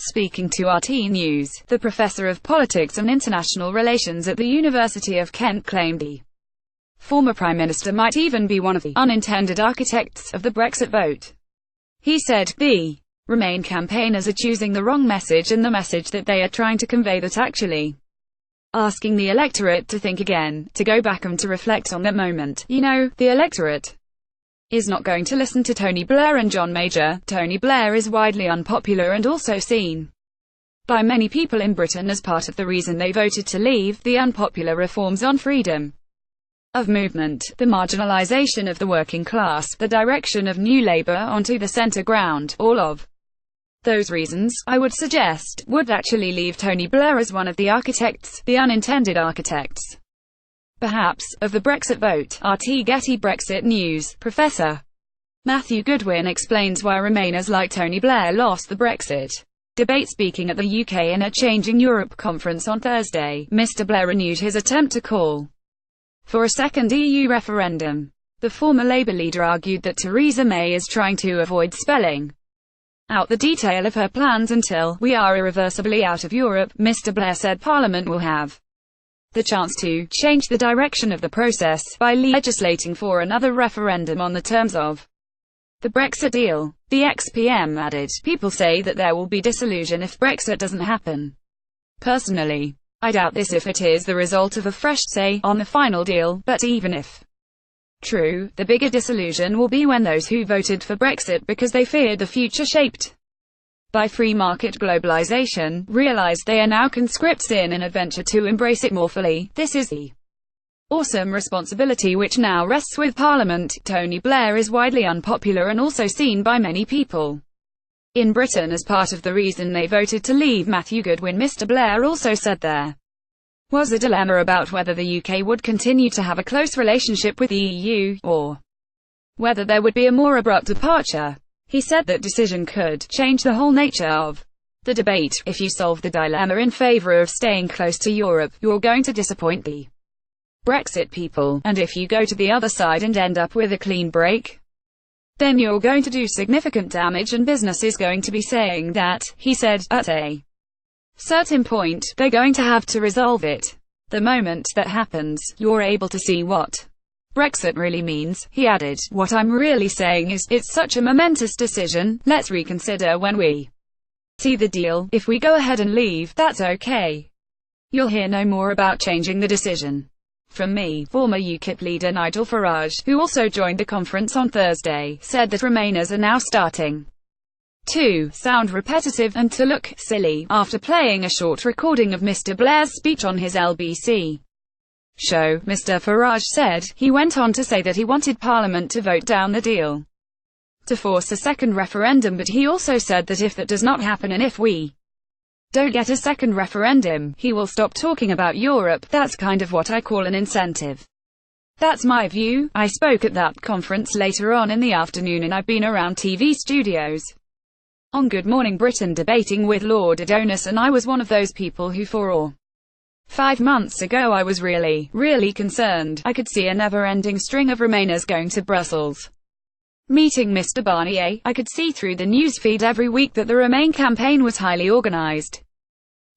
Speaking to RT News, the professor of politics and international relations at the University of Kent claimed the former Prime Minister might even be one of the unintended architects of the Brexit vote. He said, "The Remain campaigners are choosing the wrong message, and the message that they are trying to convey that actually asking the electorate to think again, to go back and to reflect on that moment. You know, the electorate is not going to listen to Tony Blair and John Major. Tony Blair is widely unpopular and also seen by many people in Britain as part of the reason they voted to leave. The unpopular reforms on freedom of movement, the marginalisation of the working class, the direction of New Labour onto the centre ground, all of those reasons, I would suggest, would actually leave Tony Blair as one of the architects, the unintended architects, perhaps, of the Brexit vote." RT GETT Brexit News. Professor Matthew Goodwin explains why Remainers like Tony Blair lost the Brexit debate. Speaking at the UK in a Changing Europe conference on Thursday, Mr Blair renewed his attempt to call for a second EU referendum. The former Labour leader argued that Theresa May is trying to avoid spelling out the detail of her plans until we are irreversibly out of Europe. Mr Blair said Parliament will have the chance to change the direction of the process by legislating for another referendum on the terms of the Brexit deal. The ex-PM added, "People say that there will be disillusion if Brexit doesn't happen. Personally, I doubt this if it is the result of a fresh say on the final deal, but even if true, the bigger disillusion will be when those who voted for Brexit because they feared the future shaped by free market globalization, realize they are now conscripts in an adventure to embrace it more fully. This is the awesome responsibility which now rests with Parliament." Tony Blair is widely unpopular and also seen by many people in Britain as part of the reason they voted to leave. Matthew Goodwin. Mr Blair also said there was a dilemma about whether the UK would continue to have a close relationship with the EU, or whether there would be a more abrupt departure. He said that decision could change the whole nature of the debate. If you solve the dilemma in favour of staying close to Europe, you're going to disappoint the Brexit people, and if you go to the other side and end up with a clean break, then you're going to do significant damage, and business is going to be saying that. He said, at a certain point, they're going to have to resolve it. The moment that happens, you're able to see what Brexit really means. He added, "What I'm really saying is, it's such a momentous decision, let's reconsider when we see the deal. If we go ahead and leave, that's okay. You'll hear no more about changing the decision from me." Former UKIP leader Nigel Farage, who also joined the conference on Thursday, said that Remainers are now starting to sound repetitive and to look silly after playing a short recording of Mr Blair's speech on his LBC show. Mr Farage said, he went on to say that he wanted Parliament to vote down the deal to force a second referendum, but he also said that if that does not happen and if we don't get a second referendum, he will stop talking about Europe. That's kind of what I call an incentive. That's my view. I spoke at that conference later on in the afternoon, and I've been around TV studios on Good Morning Britain debating with Lord Adonis, and I was one of those people who 4 or 5 months ago I was really concerned. I could see a never-ending string of Remainers going to Brussels, meeting Mr Barnier. I could see through the newsfeed every week that the Remain campaign was highly organised.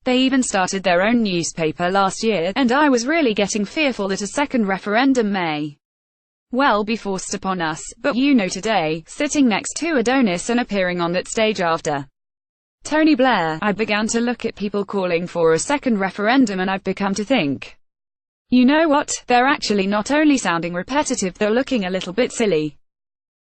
They even started their own newspaper last year, and I was really getting fearful that a second referendum may well be forced upon us. But you know, today, sitting next to Adonis and appearing on that stage after Tony Blair, I began to look at people calling for a second referendum, and I've become to think, you know what, they're actually not only sounding repetitive, they're looking a little bit silly.